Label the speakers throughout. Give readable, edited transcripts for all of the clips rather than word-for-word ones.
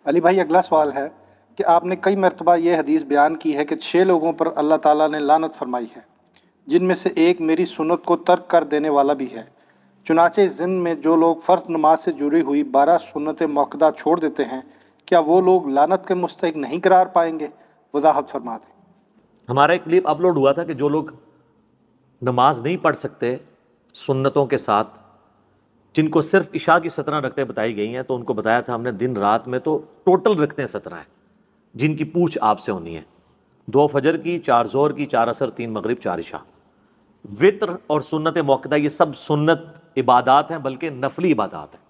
Speaker 1: علی بھائی اگلا سوال ہے کہ آپ نے کئی مرتبہ یہ حدیث بیان کی ہے کہ 6 لوگوں پر اللہ تعالیٰ نے لعنت فرمائی ہے، جن میں سے ایک میری سنت کو ترک کر دینے والا بھی ہے۔ چنانچہ اس ضمن میں جو لوگ فرض نماز سے جڑی ہوئی 12 سنت موقدہ چھوڑ دیتے ہیں، کیا وہ لوگ لعنت کے مستحق نہیں قرار پائیں گے؟ وضاحت فرما دیں۔
Speaker 2: ہمارا ایک کلپ اپلوڈ ہوا تھا کہ جو لوگ نماز نہیں پڑھ سکتے سنتوں کے ساتھ، جن کو صرف عشاء کی 17 رکعتیں بتائی گئی ہیں، تو ان کو بتایا تھا ہم نے دن رات میں تو ٹوٹل رکعتیں 17 ہیں جن کی پوچھ آپ سے ہونی ہے، 2 فجر کی، 4 ظہر کی، 4 عصر، 3 مغرب، 4 عشاء۔ وطر اور سنت موقدہ یہ سب سنت عبادات ہیں، بلکہ نفلی عبادات ہیں۔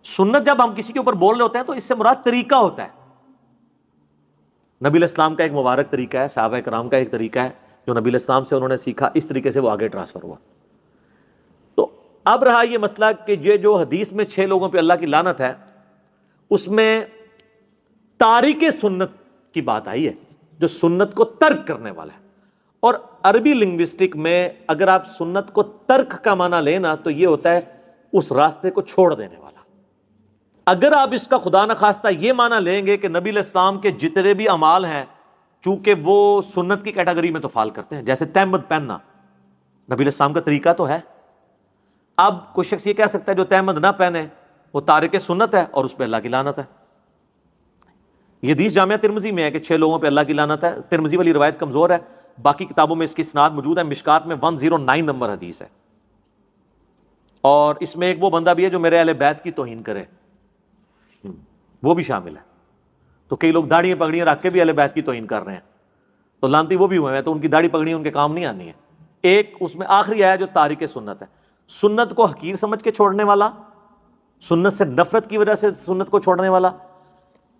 Speaker 2: سنت جب ہم کسی کے اوپر بول رہے ہوتے ہیں تو اس سے مراد طریقہ ہوتا ہے۔ نبی علیہ السلام کا ایک مبارک طریقہ ہے، صحابہ کرام کا ایک طریقہ ہے جو نبی علیہ السلام سے انہوں نے سیکھا، اس طریقے سے وہ آگے ٹرانسفر ہوا۔ تو اب رہا یہ مسئلہ کہ یہ جو حدیث میں 6 لوگوں پہ اللہ کی لعنت ہے، اس میں تارک سنت کی بات آئی ہے، جو سنت کو ترک کرنے والا ہے۔ اور عربی لنگوسٹک میں اگر آپ سنت کو ترک کا معنی لینا تو یہ ہوتا ہے اس راستے کو چھوڑ دینے والا۔ اگر آپ اس کا خدا نخواستہ یہ معنی لیں گے کہ نبی علیہ السلام کے جتنے بھی اعمال ہیں چونکہ وہ سنت کی کیٹیگری میں تو فال کرتے ہیں، جیسے تہمت پہننا نبی علیہ السلام کا طریقہ تو ہے۔ اب کوئی شخص یہ کہہ سکتا ہے جو تہمت نہ پہنے وہ تارک سنت ہے اور اس پہ اللہ کی لعنت ہے۔ یہ حدیث جامعہ ترمذی میں ہے کہ 6 لوگوں پہ اللہ کی لعنت ہے۔ ترمذی والی روایت کمزور ہے، باقی کتابوں میں اس کی اسناد موجود ہے۔ مشکات میں 109 نمبر حدیث ہے، اور اس میں ایک وہ بندہ بھی ہے جو میرے اہل بیت کی توہین کرے، وہ بھی شامل ہے۔ تو کئی لوگ داڑھیاں پگڑیاں رکھ کے بھی اہل بیت کی توہین کر رہے ہیں، تو لانتی وہ بھی ہوئے ہیں، تو ان کی داڑھی پگڑیاں ان کے کام نہیں آنی ہے۔ ایک اس میں آخری آیا جو تارک سنت ہے، سنت کو حقیر سمجھ کے چھوڑنے والا، سنت سے نفرت کی وجہ سے سنت کو چھوڑنے والا۔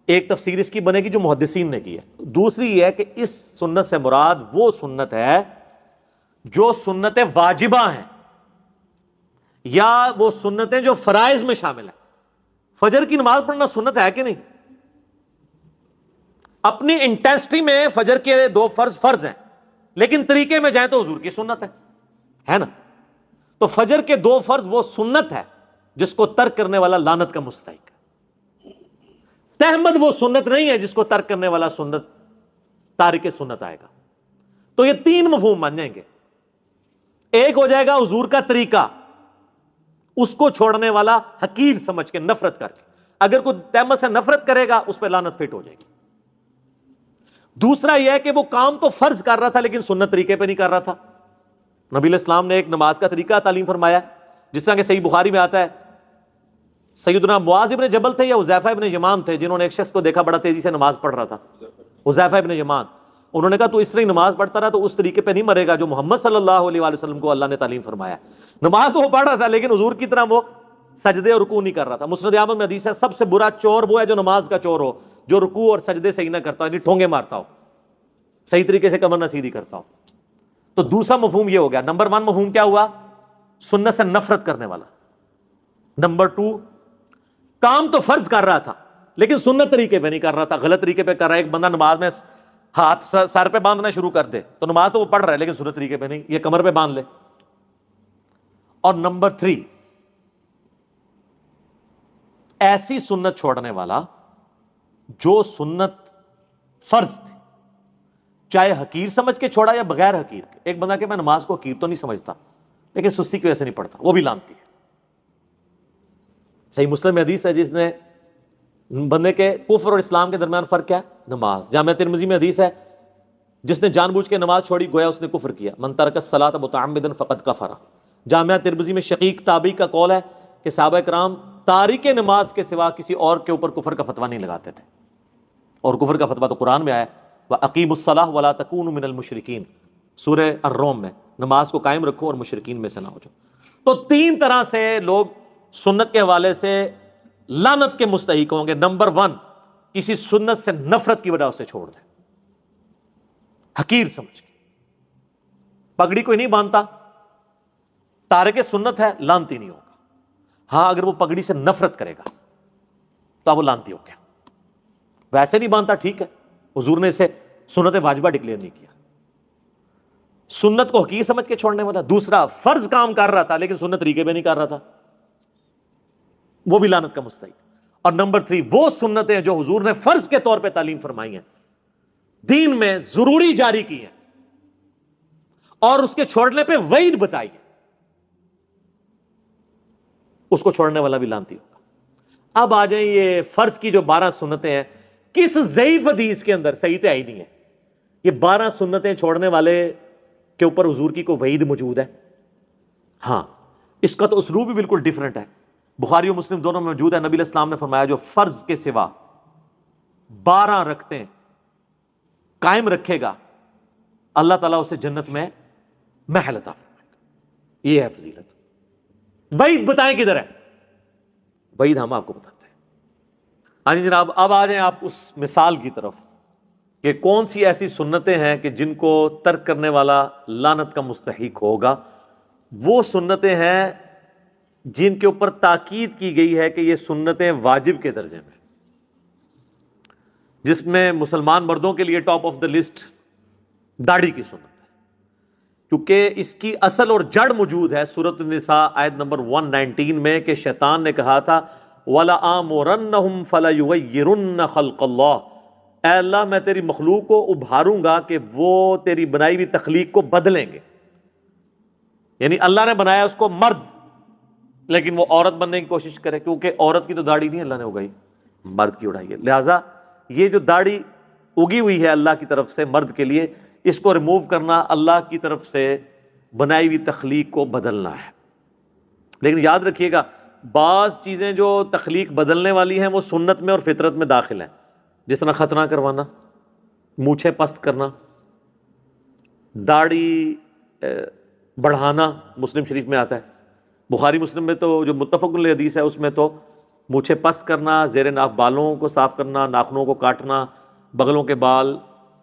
Speaker 2: ایک تفسیر اس کی بنے گی جو محدثین نے کی ہے۔ دوسری یہ ہے کہ اس سنت سے مراد وہ سنت ہے جو سنت واجبہ ہیں، یا وہ سنتیں جو فرائض میں شامل ہیں۔ فجر کی نماز پڑھنا سنت ہے کہ نہیں؟ اپنی انٹینسٹی میں فجر کے 2 فرض ہیں، لیکن طریقے میں جائیں تو حضور کی سنت ہے نا؟ تو فجر کے 2 فرض وہ سنت ہے جس کو ترک کرنے والا لعنت کا مستحق ہے۔ تہمت وہ سنت نہیں ہے جس کو ترک کرنے والا سنت تارک سنت آئے گا۔ تو یہ 3 مفہوم بن جائیں گے۔ ایک ہو جائے گا حضور کا طریقہ، اس کو چھوڑنے والا حقیر سمجھ کے، نفرت کر کے۔ اگر کوئی تہمت سے نفرت کرے گا اس پہ لعنت فٹ ہو جائے گی۔ دوسرا یہ ہے کہ وہ کام تو فرض کر رہا تھا لیکن سنت طریقے پہ نہیں کر رہا تھا۔ نبی علیہ السلام نے ایک نماز کا طریقہ تعلیم فرمایا، جس طرح کہ صحیح بخاری میں آتا ہے، سیدنا معاذ ابن جبل تھے یا حذیفہ ابن یمان تھے جنہوں نے ایک شخص کو دیکھا بڑا تیزی سے نماز پڑھ رہا تھا، حذیفہ ابن یمان۔ انہوں نے کہا تو اس طرح نماز پڑھتا رہا تو اس طریقے پہ نہیں مرے گا جو محمد صلی اللہ علیہ وآلہ وسلم کو اللہ نے تعلیم فرمایا۔ نماز تو وہ پڑھ رہا تھا لیکن حضور کی طرح وہ سجدے اور رکوع نہیں کر رہا تھا۔ مسند احمد میں حدیث ہے سب سے برا چور وہ ہے جو نماز کا چور ہو، جو رکوع اور سجدے صحیح نہ کرتا ہو، یعنی ٹھونگے مارتا ہو، صحیح طریقے سے کمر نہ سیدھی کرتا ہو۔ تو دوسرا مفہوم یہ ہو گیا۔ نمبر 1 مفہوم کیا ہوا؟ سنت سے نفرت کرنے والا۔ نمبر 2، کام تو فرض کر رہا تھا لیکن سنت طریقے پہ نہیں کر رہا تھا، غلط طریقے پہ کر رہا ہے۔ ایک بندہ نماز میں ہاتھ سر پہ باندھنا شروع کر دے تو نماز تو وہ پڑھ رہا ہے لیکن سنت طریقے پہ نہیں، یہ کمر پہ باندھ لے۔ اور نمبر 3، ایسی سنت چھوڑنے والا جو سنت فرض تھی، چاہے حقیر سمجھ کے چھوڑا یا بغیر حقیر کے۔ ایک بندہ کہ میں نماز کو حقیر تو نہیں سمجھتا لیکن سستی کی وجہ سے نہیں پڑھتا، وہ بھی لعنتی ہے۔ صحیح مسلم میں حدیث ہے جس نے بندے کے کفر اور اسلام کے درمیان فرق کیا ہے؟ نماز۔ جامعہ ترمذی میں حدیث ہے جس نے جان بوجھ کے نماز چھوڑی گویا اس نے کفر کیا، من ترک الصلاۃ متعمدا فقد کفر۔ جامعہ ترمذی میں شقیق تابعی کا قول ہے کہ صحابہ کرام تارک نماز کے سوا کسی اور کے اوپر کفر کا فتویٰ نہیں لگاتے تھے، اور کفر کا فتویٰ تو قرآن میں آیا ہے، وَأَقِیمُوا الصَّلَاةَ وَلَا تَکُونُوا مِنَ الْمُشْرِکِینَ، سورہ الروم میں، نماز کو قائم رکھو اور مشرکین میں سے نہ ہو جاؤ۔ تو 3 طرح سے لوگ سنت کے حوالے سے لعنت کے مستحق ہوں گے۔ نمبر 1، کسی سنت سے نفرت کی وجہ سے چھوڑ دیں، حقیر سمجھ کے۔ پگڑی کوئی نہیں باندھتا، تارک سنت ہے، لعنتی نہیں ہوگا۔ ہاں اگر وہ پگڑی سے نفرت کرے گا تو اب وہ لعنتی ہو گیا۔ ویسے نہیں باندھتا ٹھیک ہے، حضور نے اسے سنت واجبہ ڈکلیئر نہیں کیا۔ سنت کو حقیر سمجھ کے چھوڑنے والا۔ دوسرا، فرض کام کر رہا تھا لیکن سنت طریقے پہ نہیں کر رہا تھا، وہ بھی لعنت کا مستحق۔ اور نمبر 3 وہ سنتیں جو حضور نے فرض کے طور پہ تعلیم فرمائی ہیں، دین میں ضروری جاری کی ہیں، اور اس کے چھوڑنے پہ وعید بتائی ہے، اس کو چھوڑنے والا بھی لعنتی ہوگا۔ اب آ جائیں یہ فرض کی جو 12 سنتیں ہیں، کس ضعیف حدیث کے اندر صحیح تو ہے ہی نہیں ہے یہ 12 سنتیں چھوڑنے والے کے اوپر حضور کی کوئی وعید موجود ہے؟ ہاں، اس کا تو اسلوب بھی بالکل ڈیفرنٹ ہے، بخاری و مسلم دونوں میں موجود ہے۔ نبی علیہ السلام نے فرمایا جو فرض کے سوا 12 رکھتے قائم رکھے گا، اللہ تعالیٰ اسے جنت میں محل عطا فرمائے گا۔ یہ ہے فضیلت۔ وعید بتائیں کدھر ہے؟ وعید ہم آپ کو بتاتے ہیں۔ ہاں جی جناب، اب آ جائیں آپ اس مثال کی طرف کہ کون سی ایسی سنتیں ہیں کہ جن کو ترک کرنے والا لعنت کا مستحق ہوگا۔ وہ سنتیں ہیں جن کے اوپر تاکید کی گئی ہے کہ یہ سنتیں واجب کے درجے میں، جس میں مسلمان مردوں کے لیے ٹاپ آف دا لسٹ داڑھی کی سنت ہے، کیونکہ اس کی اصل اور جڑ موجود ہے سورۃ النساء آیت نمبر 119 میں کہ شیطان نے کہا تھا وَلَآمُرَنَّهُمْ فَلَيُغَيِّرُنَّ خَلْقَ اللَّهِ، اے اللہ میں تیری مخلوق کو ابھاروں گا کہ وہ تیری بنائی ہوئی تخلیق کو بدلیں گے۔ یعنی اللہ نے بنایا اس کو مرد، لیکن وہ عورت بننے کی کوشش کرے، کیونکہ عورت کی تو داڑھی نہیں اللہ نے اگائی، مرد کی اڑائی ہے۔ لہٰذا یہ جو داڑھی اگی ہوئی ہے اللہ کی طرف سے مرد کے لیے، اس کو ریموو کرنا اللہ کی طرف سے بنائی ہوئی تخلیق کو بدلنا ہے۔ لیکن یاد رکھیے گا بعض چیزیں جو تخلیق بدلنے والی ہیں وہ سنت میں اور فطرت میں داخل ہیں، جس طرح ختنہ کروانا، مونچھیں پست کرنا، داڑھی بڑھانا، مسلم شریف میں آتا ہے۔ بخاری مسلم میں تو جو متفق علیہ حدیث ہے اس میں تو مونچھیں پست کرنا، زیر ناف بالوں کو صاف کرنا، ناخنوں کو کاٹنا، بغلوں کے بال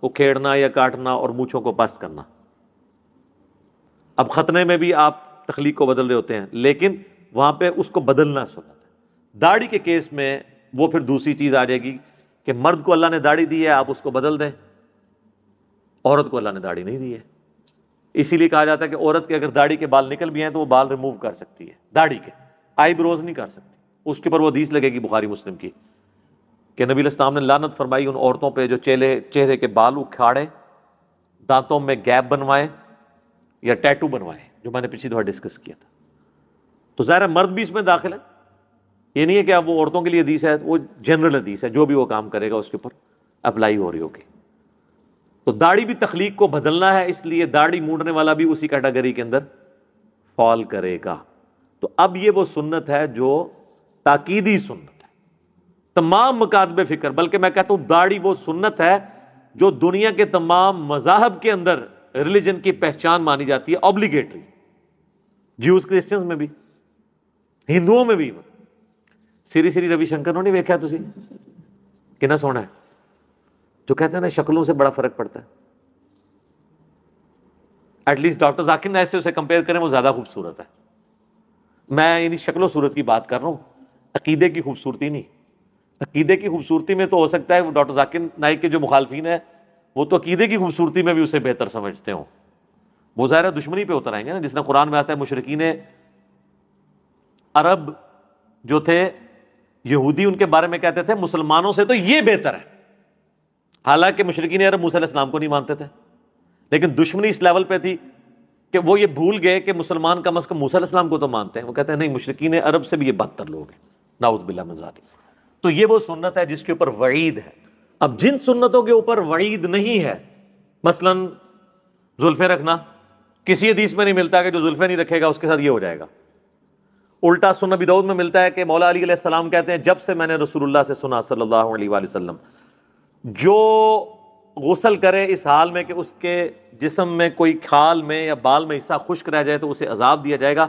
Speaker 2: کو کھیڑنا یا کاٹنا، اور مونچھوں کو پست کرنا۔ اب ختنے میں بھی آپ تخلیق کو بدل رہے ہوتے ہیں، لیکن وہاں پہ اس کو بدلنا سنت ہے۔ داڑھی کے کیس میں وہ پھر دوسری چیز آ جائے گی کہ مرد کو اللہ نے داڑھی دی ہے، آپ اس کو بدل دیں، عورت کو اللہ نے داڑھی نہیں دی ہے۔ اسی لیے کہا جاتا ہے کہ عورت کے اگر داڑھی کے بال نکل بھی ہیں تو وہ بال ریموو کر سکتی ہے، داڑھی کے آئی بروز نہیں کر سکتی۔ اس کے اوپر وہ حدیث لگے گی بخاری مسلم کی کہ نبی علیہ السلام نے لعنت فرمائی ان عورتوں پہ جو چہرے کے بال اکھاڑے، دانتوں میں گیپ بنوائے یا ٹیٹو بنوائے، جو میں نے پچھلی دفعہ ڈسکس کیا تھا۔ تو ظاہر ہے مرد بھی اس میں داخل ہے، یہ نہیں ہے کہ اب وہ عورتوں کے لیے حدیث ہے، وہ جنرل حدیث ہے، جو بھی وہ کام کرے گا اس کے اوپر اپلائی ہو رہی ہوگی۔ تو داڑھی بھی تخلیق کو بدلنا ہے، اس لیے داڑھی مونڈنے والا بھی اسی کیٹیگری کے اندر فال کرے گا۔ تو اب یہ وہ سنت ہے جو تاکیدی سنت ہے، تمام مکاتب فکر، بلکہ میں کہتا ہوں داڑھی وہ سنت ہے جو دنیا کے تمام مذاہب کے اندر ریلیجن کی پہچان مانی جاتی ہے، اوبلیگیٹری، جیوز کرسچنز میں بھی، ہندوؤں میں بھی۔ سری روی شنکر نے نہیں ویکھا تسی کتنا سونا ہے، جو کہتے ہیں نا شکلوں سے بڑا فرق پڑتا ہے۔ At least doctor Zakir Naik سے اسے کمپیئر کریں، وہ زیادہ خوبصورت ہے۔ میں یعنی شکل و صورت کی بات کر رہا ہوں، عقیدے کی خوبصورتی نہیں۔ عقیدے کی خوبصورتی میں تو ہو سکتا ہے وہ ڈاکٹر ذاکر نائک کے جو مخالفین ہیں وہ تو عقیدے کی خوبصورتی میں بھی اسے بہتر سمجھتے ہوں، وہ ظاہر دشمنی پہ اتر آئیں گے نا، جس نے قرآن میں آتا ہے مشرکین عرب جو تھے یہودی ان کے بارے میں کہتے تھے مسلمانوں سے تو یہ بہتر ہے، حالانکہ مشرکین عرب موسیٰ علیہ السلام کو نہیں مانتے تھے، لیکن دشمنی اس لیول پہ تھی کہ وہ یہ بھول گئے کہ مسلمان کم از کم موسیٰ علیہ السلام کو تو مانتے ہیں، وہ کہتے ہیں نہیں مشرکین عرب سے بھی یہ بدتر لوگ ہیں، نعوذ باللہ من ذالک۔ تو یہ وہ سنت ہے جس کے اوپر وعید ہے۔ اب جن سنتوں کے اوپر وعید نہیں ہے، مثلا زلفیں رکھنا، کسی حدیث میں نہیں ملتا کہ جو زلفیں نہیں رکھے گا اس کے ساتھ یہ ہو جائے گا۔ الٹا سنن ابی داؤد میں ملتا ہے کہ مولا علی علیہ السلام کہتے ہیں جب سے میں نے رسول اللہ سے سنا صلی اللہ علیہ وآلہ وسلم، جو غسل کرے اس حال میں کہ اس کے جسم میں کوئی کھال میں یا بال میں حصہ خشک رہ جائے تو اسے عذاب دیا جائے گا۔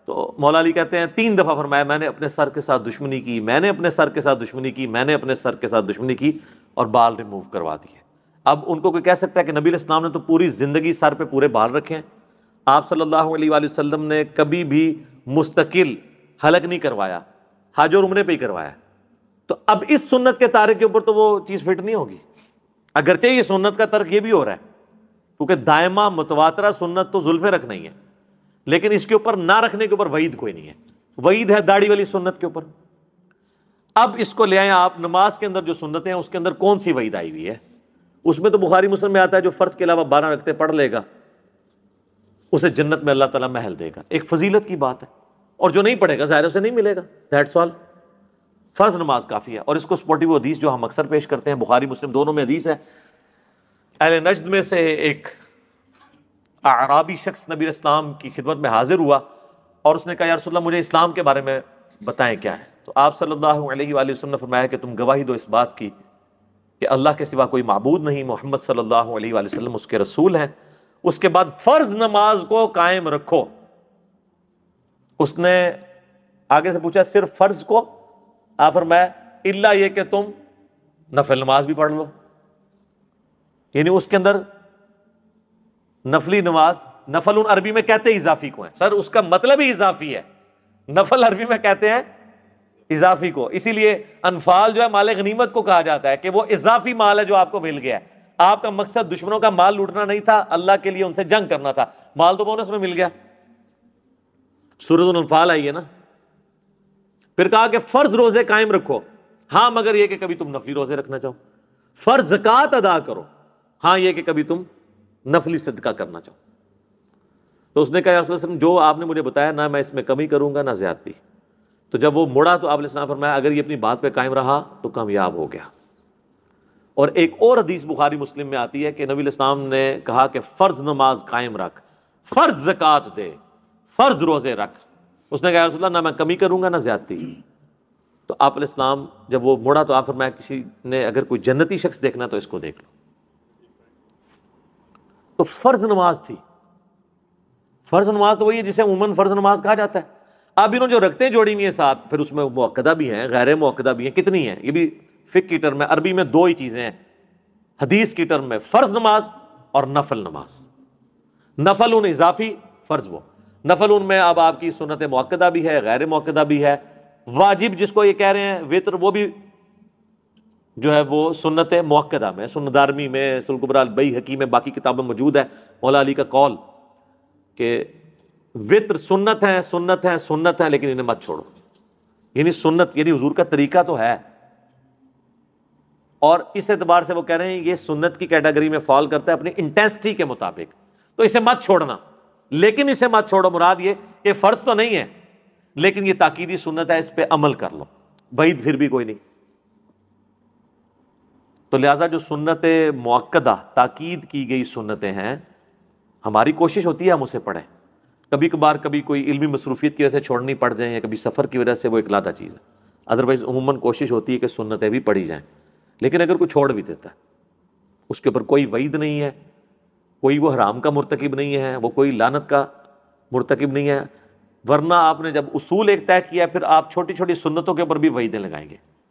Speaker 2: تو مولا علی کہتے ہیں 3 دفعہ فرمایا میں نے اپنے سر کے ساتھ دشمنی کی، میں نے اپنے سر کے ساتھ دشمنی کی، میں نے اپنے سر کے ساتھ دشمنی کی، اور بال ریموو کروا دیے۔ اب ان کو کوئی کہہ سکتا ہے کہ نبی علیہ السلام نے تو پوری زندگی سر پہ پورے بال رکھے ہیں، آپ صلی اللہ علیہ وآلہ وسلم نے کبھی بھی مستقل حلق نہیں کروایا، حج اور عمرے پہ ہی کروایا، تو اب اس سنت کے تارک کے اوپر تو وہ چیز فٹ نہیں ہوگی، اگرچہ یہ سنت کا ترک یہ بھی ہو رہا ہے کیونکہ دائمہ متواترہ سنت تو زلفیں رکھنا ہی ہے، لیکن اس کے اوپر نہ رکھنے کے اوپر وعید کوئی نہیں ہے۔ وعید ہے داڑھی والی سنت کے اوپر۔ اب اس کو لے آئیں آپ نماز کے اندر جو سنتیں ہیں اس کے اندر کون سی وعید آئی ہوئی ہے؟ اس میں تو بخاری مسلم میں آتا ہے جو فرض کے علاوہ 12 رکعتیں پڑھ لے گا اسے جنت میں اللہ تعالیٰ محل دے گا. ایک فضیلت کی بات ہے. اور جو نہیں پڑھے گا ظاہر اسے نہیں ملے گا. That's all. فرض نماز کافی ہے. اور اس کو سپورٹی وہ حدیث جو ہم اکثر پیش کرتے ہیں بخاری مسلم دونوں میں حدیث ہے. اہل نجد میں سے ایک اعرابی شخص نبی اسلام کی خدمت میں حاضر ہوا اور اس نے کہا یا رسول اللہ مجھے اسلام کے بارے میں بتائیں کیا ہے. تو آپ صلی اللہ علیہ وآلہ وسلم نے فرمایا کہ تم گواہی دو اس بات کی کہ اللہ کے سوا کوئی معبود نہیں, محمد صلی اللہ علیہ وآلہ وسلم اس کے رسول ہیں. اس کے بعد فرض نماز کو قائم رکھو. اس نے آگے سے پوچھا صرف فرض کو؟ آپ فرمایا الا یہ کہ تم نفل نماز بھی پڑھ لو. یعنی اس کے اندر نفلی نماز, نفل عربی میں کہتے ہیں اضافی کو ہے سر, اس کا مطلب ہی اضافی ہے. نفل عربی میں کہتے ہیں اضافی کو. اسی لیے انفال جو ہے مال غنیمت کو کہا جاتا ہے کہ وہ اضافی مال ہے جو آپ کو مل گیا ہے. آپ کا مقصد دشمنوں کا مال لوٹنا نہیں تھا, اللہ کے لیے ان سے جنگ کرنا تھا. مال تو بونس میں مل گیا. سورۃ الانفال آئی ہے نا. پھر کہا کہ فرض روزے قائم رکھو, ہاں مگر یہ کہ کبھی تم نفلی روزے رکھنا چاہو. فرض زکوٰۃ ادا کرو, ہاں یہ کہ کبھی تم نفلی صدقہ کرنا چاہو. تو اس نے کہا یا رسول اللہ جو آپ نے مجھے بتایا نہ میں اس میں کمی کروں گا نہ زیادتی. تو جب وہ مڑا تو آپ علیہ السلام فرمایا اگر یہ اپنی بات پہ قائم رہا تو کامیاب ہو گیا. اور ایک اور حدیث بخاری مسلم میں آتی ہے کہ نبی علیہ السلام نے کہا کہ فرض نماز قائم رکھ, فرض زکوٰۃ دے, فرض روزے رکھ. اس نے کہا یا رسول اللہ نہ میں کمی کروں گا نہ زیادتی. تو آپ علیہ السلام جب وہ مڑا تو آپ فرمایا کسی نے اگر کوئی جنتی شخص دیکھنا تو اس کو دیکھ لو. تو فرض نماز تھی. فرض نماز تو وہی ہے جسے عموماً فرض نماز کہا جاتا ہے. اب انہوں جو رکھتے جوڑی ہوئی ہیں ساتھ, پھر اس میں مؤکدہ بھی ہیں غیر مؤکدہ بھی ہیں. کتنی ہیں؟ یہ بھی فقہ کی ٹرم میں, عربی میں دو ہی چیزیں ہیں. حدیث کی ٹرم میں فرض نماز اور نفل نماز. نفل ان اضافی, فرض وہ. نفل ان میں اب آپ کی سنت مؤکدہ بھی ہے غیر مؤکدہ بھی ہے. واجب جس کو یہ کہہ رہے ہیں وطر, وہ بھی جو ہے وہ سنت مؤکدہ میں, سنن دارمی میں, سنن کبریٰ البیہقی میں, باقی کتابوں میں موجود ہے. مولا علی کا قول کہ وطر سنت ہے سنت ہے سنت ہے لیکن انہیں مت چھوڑو. یعنی سنت یعنی حضور کا طریقہ تو ہے, اور اس اعتبار سے وہ کہہ رہے ہیں یہ سنت کی کیٹیگری میں فال کرتا ہے اپنی انٹینسٹی کے مطابق, تو اسے مت چھوڑنا. لیکن اسے مت چھوڑو مراد یہ کہ فرض تو نہیں ہے لیکن یہ تاکیدی سنت ہے, اس پہ عمل کر لو. بعید پھر بھی کوئی نہیں. تو لہٰذا جو سنت مؤکدہ تاکید کی گئی سنتیں ہیں, ہماری کوشش ہوتی ہے ہم اسے پڑھیں. کبھی کبھار کبھی کوئی علمی مصروفیت کی وجہ سے چھوڑنی پڑ جائیں یا کبھی سفر کی وجہ سے, وہ ایک علیحدہ چیز ہے. ادروائز عموماً کوشش ہوتی ہے کہ سنتیں بھی پڑھی جائیں. لیکن اگر کوئی چھوڑ بھی دیتا ہے اس کے اوپر کوئی وعید نہیں ہے, کوئی وہ حرام کا مرتکب نہیں ہے, وہ کوئی لعنت کا مرتکب نہیں ہے. ورنہ آپ نے جب اصول ایک طے کیا پھر آپ چھوٹی چھوٹی سنتوں کے اوپر بھی وعیدیں لگائیں گے.